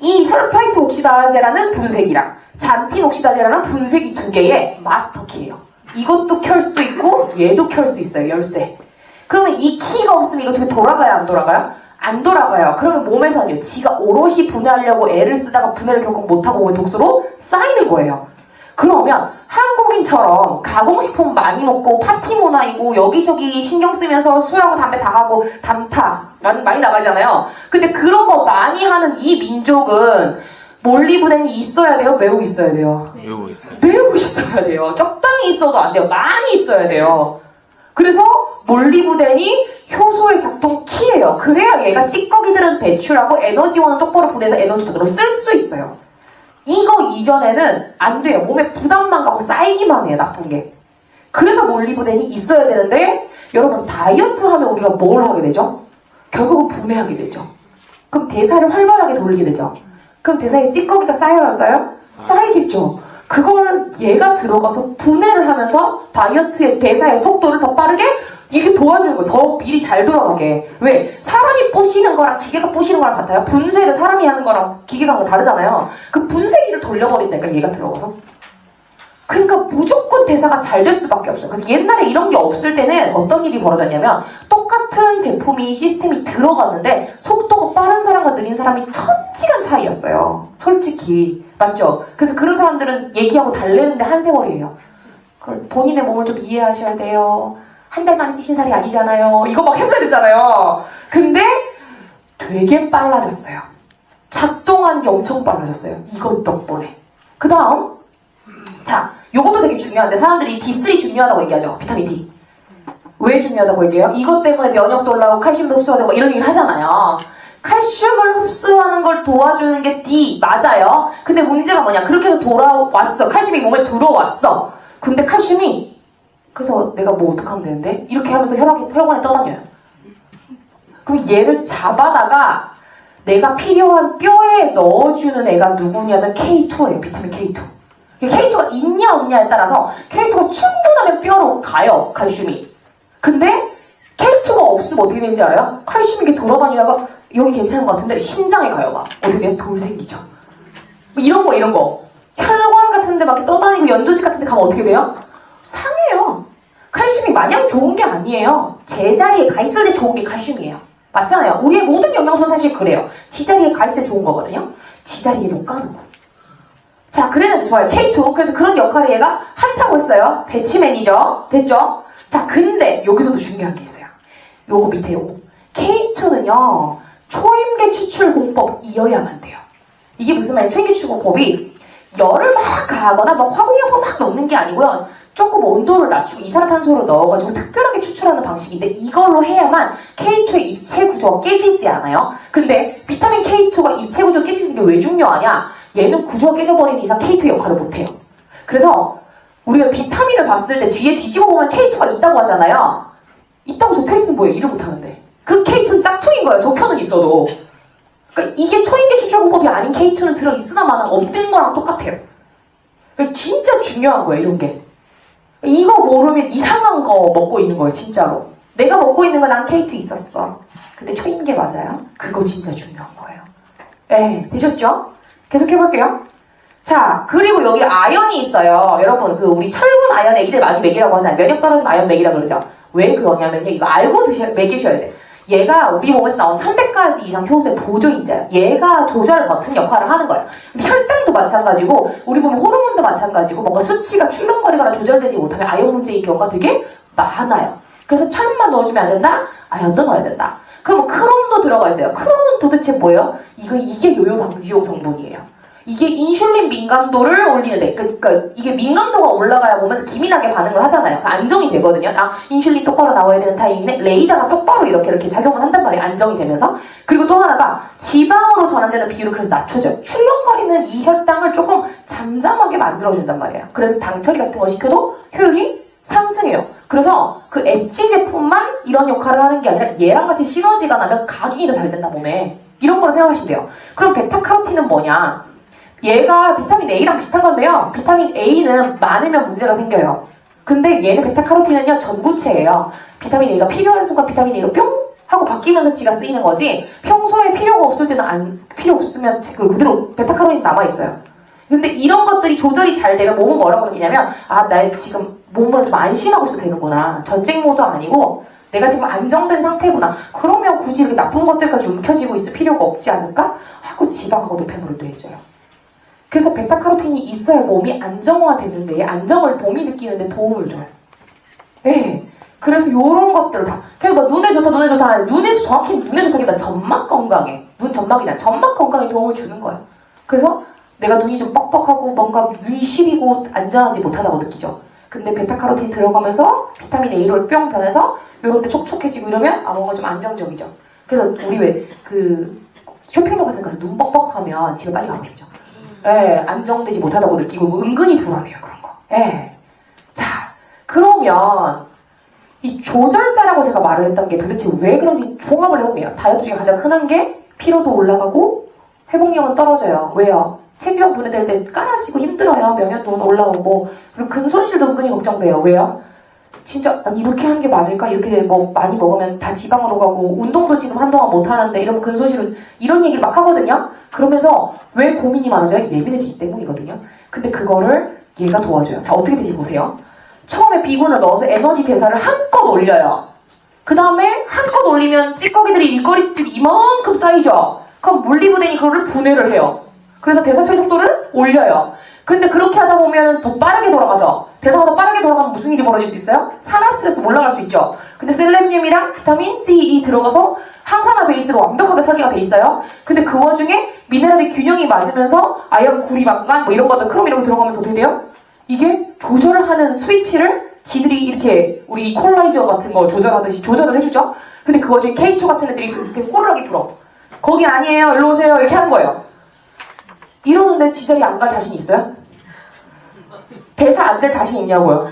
D: 이 설파이트 옥시다제라는 분쇄기랑 잔틴 옥시다제라는 분쇄기 두 개의 마스터키예요. 이것도 켤 수 있고 얘도 켤 수 있어요. 열쇠. 그러면 이 키가 없으면 이거 두 개 돌아가요? 안 돌아가요? 안 돌아가요. 그러면 몸에서는요. 지가 오롯이 분해하려고 애를 쓰다가 분해를 결국 못하고 오면 독소로 쌓이는 거예요. 그러면 한국인처럼 가공식품 많이 먹고 파티 문화이고 여기저기 신경 쓰면서 술하고 담배 다 하고 담타 많이 나가잖아요. 근데 그런 거 많이 하는 이 민족은 몰리브덴이 있어야 돼요? 매우 있어야 돼요? 매우 있어야 돼요. 적당히 있어도 안 돼요. 많이 있어야 돼요. 그래서 몰리브덴이 효소의 작동 키예요. 그래야 얘가 찌꺼기들은 배출하고 에너지원은 똑바로 분해해서 에너지원으로 쓸 수 있어요. 이거 이전에는 안 돼요. 몸에 부담만 가고 쌓이기만 해요. 나쁜 게. 그래서 몰리브덴이 있어야 되는데 여러분 다이어트 하면 우리가 뭘 하게 되죠? 결국은 분해하게 되죠. 그럼 대사를 활발하게 돌리게 되죠. 그럼 대사에 찌꺼기가 쌓여요, 안 쌓여요? 쌓이겠죠. 그걸 얘가 들어가서 분해를 하면서 다이어트의 대사의 속도를 더 빠르게 이게 도와주는 거예요. 더 미리 잘 돌아가게. 왜? 사람이 부시는 거랑 기계가 부시는 거랑 같아요. 분쇄를 사람이 하는 거랑 기계가 하는 거 다르잖아요. 그 분쇄기를 돌려버린다니까 얘가 들어가서. 그러니까 무조건 대사가 잘 될 수밖에 없어요. 그래서 옛날에 이런 게 없을 때는 어떤 일이 벌어졌냐면 똑같은 제품이 시스템이 들어갔는데 속도가 빠른 사람과 느린 사람이 천지간 차이였어요. 솔직히. 맞죠? 그래서 그런 사람들은 얘기하고 달래는데 한 세월이에요. 본인의 몸을 좀 이해하셔야 돼요. 한 달 만에 찌신 살이 아니잖아요. 이거 막 했어야 되잖아요. 근데 되게 빨라졌어요. 작동하는 게 엄청 빨라졌어요. 이것 덕분에. 그 다음 자, 요것도 되게 중요한데 사람들이 D3 중요하다고 얘기하죠. 비타민 D. 왜 중요하다고 얘기해요? 이것 때문에 면역도 올라오고 칼슘도 흡수가 되고 이런 얘기를 하잖아요. 칼슘을 흡수하는 걸 도와주는 게 D 맞아요. 근데 문제가 뭐냐? 그렇게 해서 돌아왔어. 칼슘이 몸에 들어왔어. 근데 칼슘이 그래서 내가 뭐 어떡하면 되는데? 이렇게 하면서 혈관에 떠다녀요. 그럼 얘를 잡아다가 내가 필요한 뼈에 넣어주는 애가 누구냐면 K2예요. 비타민 K2. K2가 있냐 없냐에 따라서 K2가 충분하면 뼈로 가요. 칼슘이. 근데 K2가 없으면 어떻게 되는지 알아요? 칼슘이 이렇게 돌아다니다가 여기 괜찮은 것 같은데 신장에 가요. 막 어떻게 돼요? 돌 생기죠. 뭐 이런 거. 혈관 같은 데 막 떠다니고 연조직 같은 데 가면 어떻게 돼요? 상해요. 칼슘이 마냥 좋은 게 아니에요. 제자리에 가 있을 때 좋은 게 칼슘이에요. 맞잖아요. 우리의 모든 영양소는 사실 그래요. 지자리에 가 있을 때 좋은 거거든요. 지자리에 못 가는 거. 자, 그래도 좋아요. K2. 그래서 그런 역할을 얘가 한다고 했어요. 배치 매니저. 됐죠? 자, 근데 여기서도 중요한 게 있어요. 요거 밑에 요거. K2는요. 초임계 추출 공법이어야만 돼요. 이게 무슨 말이에요? 초임계 추출 공법이 열을 막 가하거나 막 화공약을 막 넣는 게 아니고요. 조금 온도를 낮추고 이산화탄소를 넣어가지고 특별하게 추출하는 방식인데 이걸로 해야만 K2의 입체 구조가 깨지지 않아요. 근데 비타민 K2가 입체 구조가 깨지는 게 왜 중요하냐? 얘는 구조가 깨져버리는 이상 K2의 역할을 못해요. 그래서 우리가 비타민을 봤을 때 뒤에 뒤집어 보면 K2가 있다고 하잖아요. 있다고 적혀있으면 뭐예요? 일을 못하는데. 그 K2는 짝퉁인 거예요. 적혀는 있어도. 그러니까 이게 초인계 추출 공법이 아닌 K2는 들어있으나 마나 없는 거랑 똑같아요. 그러니까 진짜 중요한 거예요. 이런 게. 이거 모르면 이상한 거 먹고 있는 거예요. 진짜로. 내가 먹고 있는 건 난 K2 있었어. 근데 초인계 맞아요? 그거 진짜 중요한 거예요. 네, 되셨죠? 계속 해볼게요. 자, 그리고 여기 아연이 있어요. 여러분, 그 우리 철분 아연 애기들 많이 먹이라고 하잖아요. 면역 떨어지면 아연 먹이라 그러죠. 왜 그러냐면요. 이거 알고 먹이셔야 돼. 얘가 우리 몸에서 나온 300가지 이상 효소의 보조인데요. 얘가 조절 버튼 역할을 하는 거예요. 혈당도 마찬가지고 우리 몸 호르몬도 마찬가지고 뭔가 수치가 출렁거리거나 조절되지 못하면 아연 문제의 경우가 되게 많아요. 그래서 철분만 넣어주면 안 된다? 아연도 넣어야 된다. 그럼 크롬도 들어가 있어요. 크롬은 도대체 뭐예요? 이게 요요 방지용 성분이에요. 이게 인슐린 민감도를 올리는데, 그러니까 이게 민감도가 올라가야 몸에서 기민하게 반응을 하잖아요. 안정이 되거든요. 아, 인슐린 똑바로 나와야 되는 타이밍에 레이더가 똑바로 이렇게 작용을 한단 말이에요. 안정이 되면서. 그리고 또 하나가 지방으로 전환되는 비율을 그래서 낮춰줘요. 출렁거리는 이 혈당을 조금 잠잠하게 만들어준단 말이에요. 그래서 당 처리 같은 걸 시켜도 효율이 상승해요. 그래서 그 엣지 제품만 이런 역할을 하는 게 아니라 얘랑 같이 시너지가 나면 각인이 더 잘 된다, 몸에. 이런 거로 생각하시면 돼요. 그럼 베타카로틴은 뭐냐? 얘가 비타민 A랑 비슷한 건데요. 비타민 A는 많으면 문제가 생겨요. 근데 얘는 베타카로틴은요, 전구체예요. 비타민 A가 필요한 순간 비타민 A로 뿅! 하고 바뀌면서 지가 쓰이는 거지, 평소에 필요가 없을 때는 필요 없으면 그대로 베타카로틴이 남아있어요. 근데 이런 것들이 조절이 잘 되면 몸은 뭐라고 느끼냐면, 아, 나 지금 몸을 좀 안심하고 있어도 되는구나. 전쟁 모드 아니고 내가 지금 안정된 상태구나. 그러면 굳이 이렇게 나쁜 것들까지 움켜쥐고 있을 필요가 없지 않을까? 하고 지방하고 노폐물을 또 해줘요. 그래서 베타카로틴이 있어야 몸이 안정화되는데, 안정을 몸이 느끼는데 도움을 줘요. 네. 그래서 요런 것들 다. 그래서 뭐 눈에 좋다, 눈에 좋다. 정확히 눈에 좋다기보다 점막 건강에, 눈 점막이나 점막 건강에 도움을 주는 거예요. 그래서 내가 눈이 좀 뻑뻑하고 뭔가 눈이 시리고 안전하지 못하다고 느끼죠. 근데 베타카로틴 들어가면서 비타민 A로 뿅 변해서 요런 데 촉촉해지고 이러면 뭔가 좀 안정적이죠. 그래서 우리 왜 쇼핑몰 같은 데 가서 눈 뻑뻑하면 집에 빨리 가고 싶죠. 예, 안정되지 못하다고 느끼고 은근히 불안해요, 그런 거. 예. 자, 그러면 이 조절자라고 제가 말을 했던 게 도대체 왜 그런지 종합을 해보면 다이어트 중에 가장 흔한 게 피로도 올라가고 회복력은 떨어져요. 왜요? 체지방 분해될 때 까라지고 힘들어요. 명현도는 올라오고. 그리고 근손실도 은근히 걱정돼요. 왜요? 진짜 이렇게 하는 게 맞을까? 이렇게 뭐 많이 먹으면 다 지방으로 가고 운동도 지금 한동안 못 하는데 이러면 근손실은 이런 얘기를 막 하거든요. 그러면서 왜 고민이 많아져요? 예민해지기 때문이거든요. 근데 그거를 얘가 도와줘요. 자, 어떻게 되지 보세요. 처음에 비군을 넣어서 에너지 대사를 한껏 올려요. 그 다음에 한껏 올리면 찌꺼기들이 일거리들이 이만큼 쌓이죠. 그럼 물리부대니 그거를 분해를 해요. 그래서 대사 처리 속도를 올려요. 근데 그렇게 하다 보면 더 빠르게 돌아가죠. 대사가 더 빠르게 돌아가면 무슨 일이 벌어질 수 있어요? 산화 스트레스 올라갈 수 있죠. 근데 셀레늄이랑 비타민 C, E 들어가서 항산화 베이스로 완벽하게 설계가 돼 있어요. 근데 그 와중에 미네랄의 균형이 맞으면서 아연, 구리, 망간 뭐 이런 것들 크롬 이런 거 들어가면서 어떻게 돼요? 이게 조절하는 스위치를 지들이 이렇게 우리 콜라이저 같은 거 조절하듯이 조절을 해주죠. 근데 그 와중에 K2 같은 애들이 이렇게 꼬르륵이 불어. 거기 아니에요. 일로 오세요. 이렇게 하는 거예요. 이러는데 지자리 안 갈 자신 있어요? 대사 안 될 자신 있냐고요?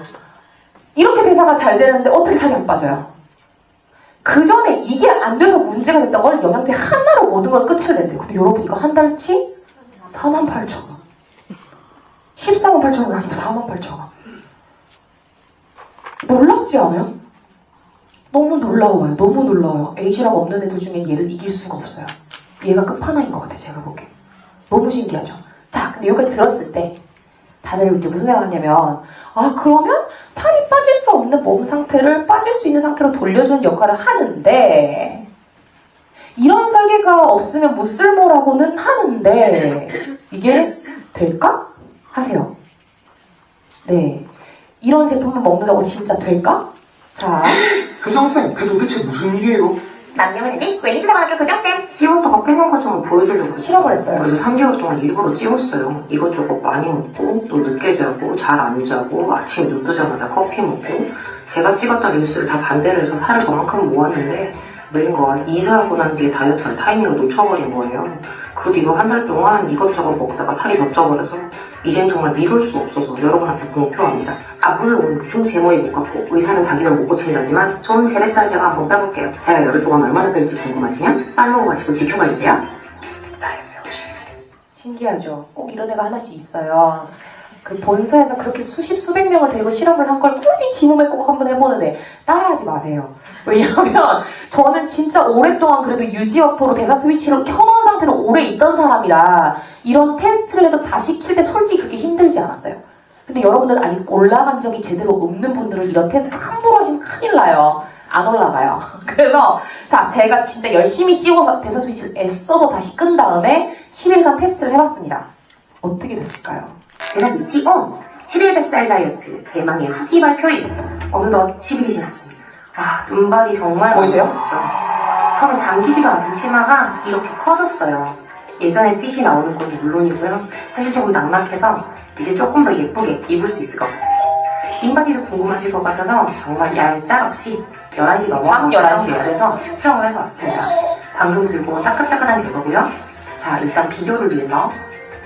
D: 이렇게 대사가 잘 되는데 어떻게 살이 안 빠져요? 그 전에 이게 안 돼서 문제가 됐던 걸 영양제 하나로 모든 걸 끝을 냈대요. 근데 여러분 이거 한 달치 48,000원. 148,000원 아니고 48,000원. 놀랍지 않아요? 너무 놀라워요. 너무 놀라워요. 에이지라고 없는 애들 중엔 얘를 이길 수가 없어요. 얘가 끝판왕인 것 같아요. 제가 보기에. 너무 신기하죠? 자, 근데 여기까지 들었을 때 다들 이제 무슨 생각을 하냐면 아 그러면 살이 빠질 수 없는 몸 상태를 빠질 수 있는 상태로 돌려주는 역할을 하는데 이런 설계가 없으면 무쓸모라고는 하는데 이게 될까? 하세요. 네. 이런 제품을 먹는다고 진짜 될까? 자,
E: 교장쌤, 그게 도대체 무슨 일이에요?
C: 남녀를 살린 웰니스 사관학교 교장쌤.
B: 찍었다가 빼는 과정을 보여주려고
D: 실험을 했어요.
B: 그래서 3개월 동안 일부러 찍었어요. 이것저것 많이 먹고 또 늦게 자고 잘 안 자고 아침에 눈 뜨자마자 커피 먹고 제가 찍었던 릴스를 다 반대로 해서 살을 저만큼 모았는데 웬걸 이사하고 난 뒤에 다이어트할 타이밍을 놓쳐버린 거예요. 그 뒤로 한 달 동안 이것저것 먹다가 살이 더 쪄버려서 이젠 정말 미룰 수 없어서 여러분한테 공표합니다. 아 물론 중 제모에 못 갖고 의사는 자기는 못 고친다지만 저는 제 뱃살 제가 한번 빼볼게요. 제가 열흘 동안 얼마나 뺄지 궁금하시면 팔로우 하시고 지켜봐주세요.
D: 신기하죠? 꼭 이런 애가 하나씩 있어요. 그 본사에서 그렇게 수십 수백 명을 데리고 실험을 한 걸 굳이 지 몸에 꼭 한번 해보는데 따라하지 마세요. 왜냐하면 저는 진짜 오랫동안 그래도 유지어토로 대사 스위치를 켜놓은 상태로 오래 있던 사람이라 이런 테스트를 해도 다시 킬 때 솔직히 그렇게 힘들지 않았어요. 근데 여러분들 아직 올라간 적이 제대로 없는 분들은 이런 테스트 함부로 하시면 큰일 나요. 안 올라가요. 그래서 자 제가 진짜 열심히 찍어서 대사 스위치를 애써서 다시 끈 다음에 10일간 테스트를 해봤습니다. 어떻게 됐을까요?
B: 대사 스위치 온! 11 뱃살 다이어트 대망의 후기 발표일 어느덧 10일이 지났습니다. 와 눈발이 정말
D: 보이세요?
B: 많았죠. 처음에 잠기지도 않는 치마가 이렇게 커졌어요. 예전에 핏이 나오는 것도 물론이고요. 사실 조금 낙낙해서 이제 조금 더 예쁘게 입을 수 있을 것 같아요. 인바디도 궁금하실 것 같아서 정말 얄짤 없이 11시 넘어서
D: 11시.
B: 그래서 측정을 해서 왔습니다. 방금 들고 온 따끈따끈한 이거고요. 자 일단 비교를 위해서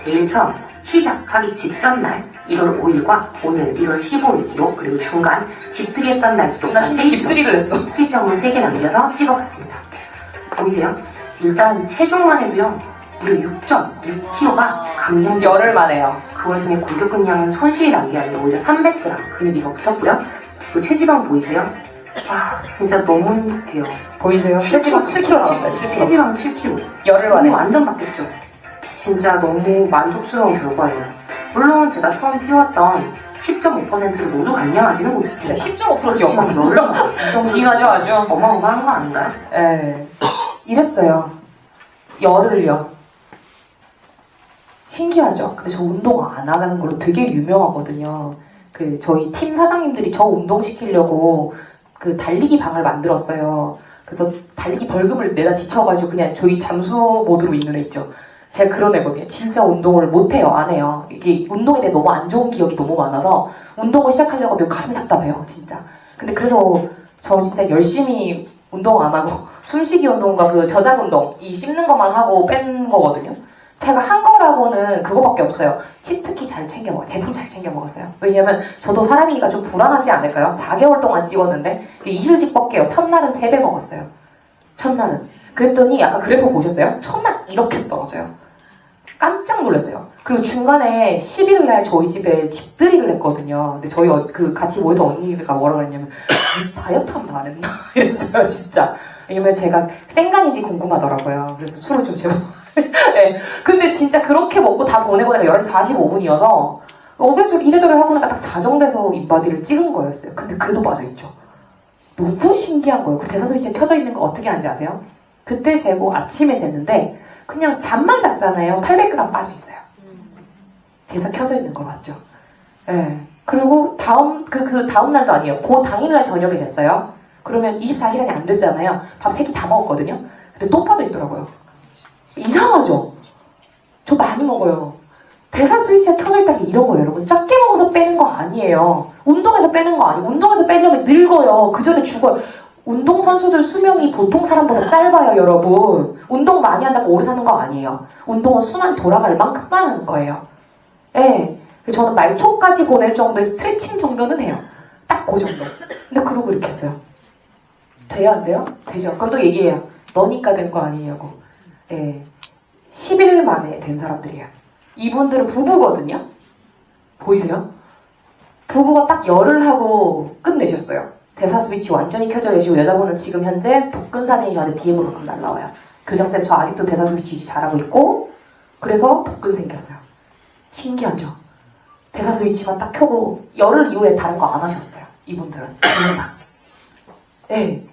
B: 제일 처음 시작하기 직전 날 1월 5일과 오늘 1월 15일 기록 그리고 중간 집들이 했던 날도
D: 나 진짜 집들이를 했어.
B: 특점을 3개 남겨서 찍어봤습니다. 보이세요? 일단 체중만 해도요 무려 6.6kg가 감량
D: 열흘 만에요.
B: 그 와중에 골격근량은 손실이 난 게 아니라 오히려 300g 근육이 더 붙었고요. 그 체지방 보이세요? 아 진짜 너무 행복해요.
D: 보이세요? 7kg 나왔어요. 7kg.
B: 체지방 7kg.
D: 열흘 만에.
B: 완전 바뀌었죠. 진짜 너무 만족스러운 결과예요. 물론 제가 처음 찍었던 10.5%를 모두 감량하지는 못했습니다.
D: 10.5%지
B: 그렇지만
D: 물론 징하죠 아주.
B: 어마어마한 거 아닌가요?
D: 예. 이랬어요. 열흘요. 신기하죠? 근데 저 운동 안 하는 걸로 되게 유명하거든요. 그 저희 팀 사장님들이 저 운동시키려고 그 달리기 방을 만들었어요. 그래서 달리기 벌금을 내다 지쳐가지고 그냥 저희 잠수 모드로 있는 애 있죠. 제가 그런 애거든요. 진짜 운동을 못해요. 안 해요. 이게 운동에 대해 너무 안 좋은 기억이 너무 많아서 운동을 시작하려고 하면 가슴이 답답해요. 진짜. 근데 그래서 저 진짜 열심히 운동 안 하고 숨쉬기 운동과 그 저작 운동 이 씹는 것만 하고 뺀 거거든요. 제가 한 거라고는 그거밖에 없어요. 치트키 잘 챙겨 먹어요. 제품 잘 챙겨 먹었어요. 왜냐면 저도 사람이니까 좀 불안하지 않을까요? 4개월 동안 찍었는데 이실직 뻗게요. 첫날은 3배 먹었어요. 첫날은. 그랬더니 아까 그래프 보셨어요? 첫날 이렇게 떨어져요. 깜짝 놀랐어요. 그리고 중간에 10일날 저희 집에 집들이를 했거든요. 근데 저희 그 같이 모였던 언니가 뭐라고 했냐면 다이어트 한번 안 했나? 이랬어요 진짜. 왜냐면 제가 생간인지 궁금하더라고요. 그래서 술을 좀 제법 네. 근데 진짜 그렇게 먹고 다 보내고 내가 11시 45분이어서 이래저래 하고 나가 딱 자정돼서 인바디를 찍은 거였어요. 근데 그래도 빠져있죠. 너무 신기한 거예요. 그 대사 스위치에 켜져 있는 거 어떻게 하는지 아세요? 그때 재고 아침에 쟀는데 그냥 잠만 잤잖아요. 800g 빠져있어요. 대사 켜져 있는 거 맞죠? 네. 그리고 그 다음 날도 아니에요. 그 당일날 저녁에 쟀어요. 그러면 24시간이 안 됐잖아요. 밥 3끼 다 먹었거든요. 근데 또 빠져있더라고요. 이상하죠? 저 많이 먹어요. 대사 스위치가 켜져 있다는 게 이런 거예요, 여러분. 작게 먹어서 빼는 거 아니에요. 운동해서 빼는 거 아니고 운동해서 빼려면 늙어요. 그 전에 죽어요. 운동선수들 수명이 보통 사람보다 짧아요, 여러분. 운동 많이 한다고 오래 사는 거 아니에요. 운동은 순환 돌아갈 만큼만 하는 거예요. 예. 저는 말초까지 보낼 정도의 스트레칭 정도는 해요. 딱 그 정도. 근데 그러고 이렇게 했어요. 돼요, 안 돼요? 되죠. 그럼 또 얘기해요. 너니까 된 거 아니냐고. 예. 10일 만에 된 사람들이에요. 이분들은 부부거든요. 보이세요? 부부가 딱 열을 하고 끝내셨어요. 대사 스위치 완전히 켜져 계시고 여자분은 지금 현재 복근 사진이 저한테 DM으로 가끔 날라와요. 교장쌤 저 아직도 대사 스위치 유지 잘하고 있고 그래서 복근 생겼어요. 신기하죠? 대사 스위치만 딱 켜고 열흘 이후에 다른 거 안 하셨어요. 이분들은. 네.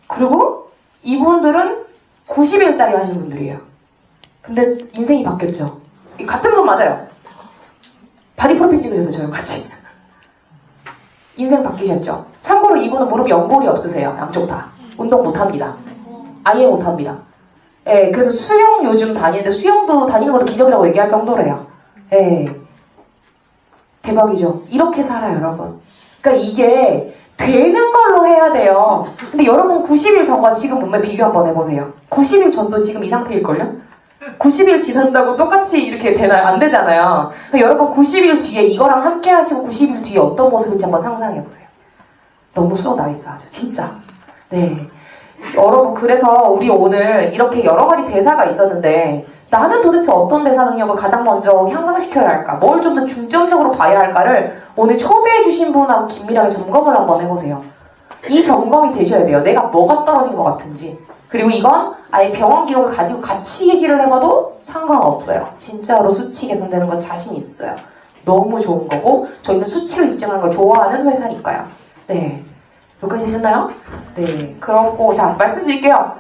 D: 그리고 이분들은 90일짜리 하신 분들이에요. 근데 인생이 바뀌었죠. 같은 분 맞아요. 바디 프로필 찍으셨어요, 저랑 같이. 인생 바뀌셨죠. 참고로 이분은 무릎 연골이 없으세요. 양쪽 다. 운동 못합니다. 아예 못합니다. 예, 그래서 수영 요즘 다니는데 수영도 다니는 것도 기적이라고 얘기할 정도래요. 예. 대박이죠. 이렇게 살아요, 여러분. 그러니까 이게 되는 걸로 해야 돼요. 근데 여러분 90일 전과 지금 몸매 비교 한번 해보세요. 90일 전도 지금 이 상태일걸요? 90일 지난다고 똑같이 이렇게 되나요? 안 되잖아요. 그러니까 여러분 90일 뒤에 이거랑 함께 하시고 90일 뒤에 어떤 모습일지 한번 상상해보세요. 너무 쏘 나이스하죠. 진짜. 네. 여러분 그래서 우리 오늘 이렇게 여러 가지 대사가 있었는데 나는 도대체 어떤 대사 능력을 가장 먼저 향상시켜야 할까? 뭘 좀 더 중점적으로 봐야 할까를 오늘 초대해주신 분하고 긴밀하게 점검을 한번 해보세요. 이 점검이 되셔야 돼요. 내가 뭐가 떨어진 것 같은지. 그리고 이건 아예 병원 기록을 가지고 같이 얘기를 해봐도 상관없어요. 진짜로 수치 개선되는 건 자신 있어요. 너무 좋은 거고 저희는 수치로 입증하는 걸 좋아하는 회사니까요. 네. 여기까지 되셨나요? 네. 그렇고 자 말씀드릴게요.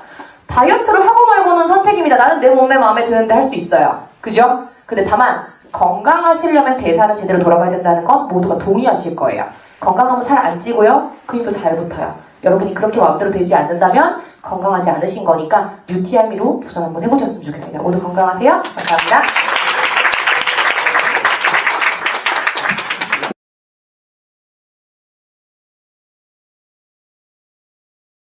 D: 다이어트를 하고 말고는 선택입니다. 나는 내 몸매 마음에 드는데 할 수 있어요. 그죠? 근데 다만 건강하시려면 대사는 제대로 돌아가야 된다는 건 모두가 동의하실 거예요. 건강하면 살 안 찌고요. 근육도 잘 붙어요. 여러분이 그렇게 마음대로 되지 않는다면 건강하지 않으신 거니까 UTR미로 도전 한번 해보셨으면 좋겠습니다. 모두 건강하세요. 감사합니다.